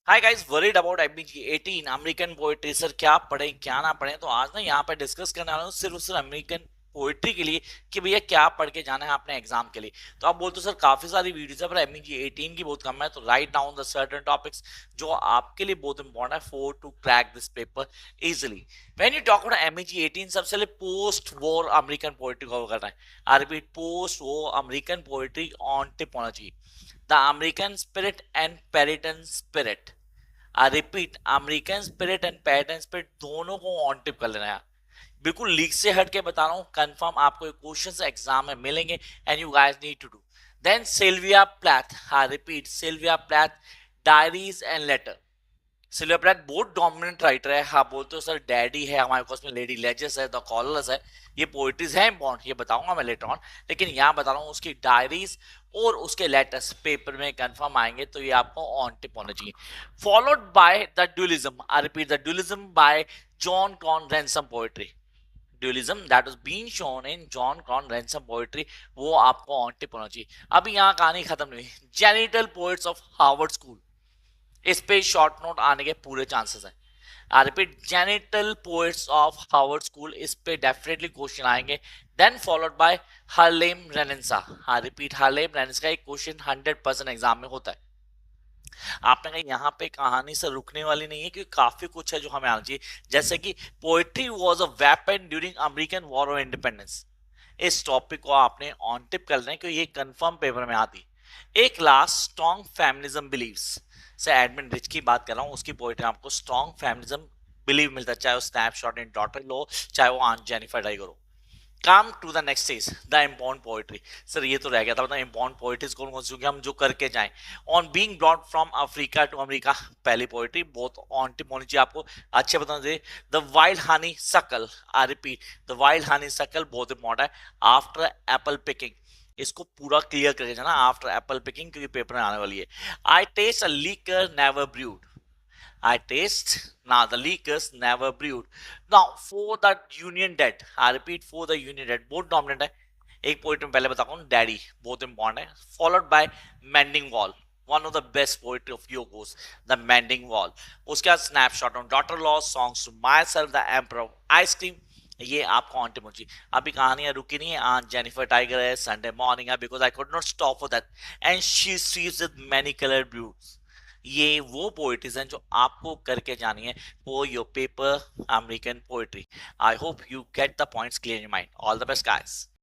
Hi guys, worried about M B G 18 American poetry. Sir क्या पढ़े क्या ना पढ़े, तो आज ना यहाँ पे डिस्कस करने वाला हूँ सिर्फ और सिर्फ अमेरिकन पोएट्री के लिए कि भैया क्या पढ़ के जाना है अपने एग्जाम के लिए। तो आप बोलते हो सर काफी सारी वीडियोस है पर एमबीजी 18 की बहुत कम है, तो write down the certain topics जो आपके लिए बहुत इंपॉर्टेंट है for to crack this paper easily. When you talk about M B G 18, सबसे पहले post war American poetry cover करना है। I repeat, post war American poetry on tip होना चाहिए। The American spirit and Puritan spirit, I repeat, American spirit and Puritan spirit दोनों को on tip कर लेना है। बिल्कुल लीक से हट के बता रहा हूँ, कंफर्म आपको क्वेश्चन एग्जाम में मिलेंगे and you guys need to do. Then Sylvia Plath, I repeat Sylvia Plath, diaries and letter. Sylvia Plath बहुत डोमिनेंट राइटर है। हाँ बोलते हो सर डैडी है हमारे पास में, लेडी लेजर्स है, द कॉलर्स है, ये पोइट्रीज है इंपॉर्टेंट, ये बताऊंगा मैं लेटर ऑन। लेकिन यहाँ बता रहा हूँ उसकी डायरीज और उसके लेटर्स पेपर में कंफर्म आएंगे, तो ये आपको ऑन टिप होना चाहिए। Followed by the dualism, I repeat the dualism by John Crowe Ransom poetry. Dualism that was being shown in John Crowe Ransom poetry, वो आपको ऑन टिप होना चाहिए। अभी यहाँ कहानी खत्म नहीं हुई। Genteel poets of Harvard school, इस पे शॉर्ट नोट आने के पूरे चांसेस हैं। I repeat, genteel poets of Harvard school, इस पे डेफिनेटली क्वेश्चन आएंगे। Then followed by Harlem renaissance, I repeat Harlem renaissance का एक क्वेश्चन 100% एग्जाम में होता है। आपने कहा यहाँ पे कहानी से रुकने वाली नहीं है क्योंकि काफी कुछ है जो हमें आना चाहिए, जैसे कि poetry was a weapon during American war of independence. इस टॉपिक को आपने ऑन टिप कर लेना है क्योंकि ये कंफर्म पेपर में आती। एक लास्ट, स्ट्रॉन्ग फेमिनिज्म बिलीव्स से एडमिन रिच की बात कर रहा हूँ, उसकी पोएट्री में आपको स्ट्रॉन्ग फेमिनिज्म बिलीव मिलता है, चाहे वो स्नैपशॉट इन डॉटर लो, चाहे वो आंट जेनिफर डाइगर हो। Come to the next stage, the important poetry. Sir ये तो रह गया था, मतलब इम्पॉर्टेंट पोएट्रीज कौन कौन सी हम जो करके जाएं। On being brought from Africa to America, पहली पोएट्री बहुत ऑन टिप होनी चाहिए आपको, अच्छे बताना चाहिए। द वाइल्ड हनी सकल, आई रिपीट द वाइल्ड हनी सकल बहुत इंपॉर्टेंट है। आफ्टर एप्पल पिकिंग, इसको पूरा क्लियर करके जाना आफ्टर एप्पल पिकिंग, क्योंकि पेपर में आने वाली है। I taste a liquor never brewed, I taste. Now the leakers never brewed. Now for the Union Dead, I repeat for the Union Dead, बहुत डोमिनेंट है। एक पोइट में पहले बताता हूँ, डैडी बहुत इंपॉर्टेंट है। Followed by mending wall, one of the best poetry of योगोस, द मेंडिंग वॉल। उसके बाद snapshot on daughter law, songs to myself, the emperor ice cream. ये आपको ऑन टिमोजी। अभी कहानियां रुकी नहीं है, आज जेनिफर टाइगर है, संडे मॉर्निंग है, because I could not stop for that and she weaves with many coloured blues. ये वो पोएट्रीज हैं जो आपको करके जानी है for your paper American poetry. I hope you get the points clear in mind. All the best guys.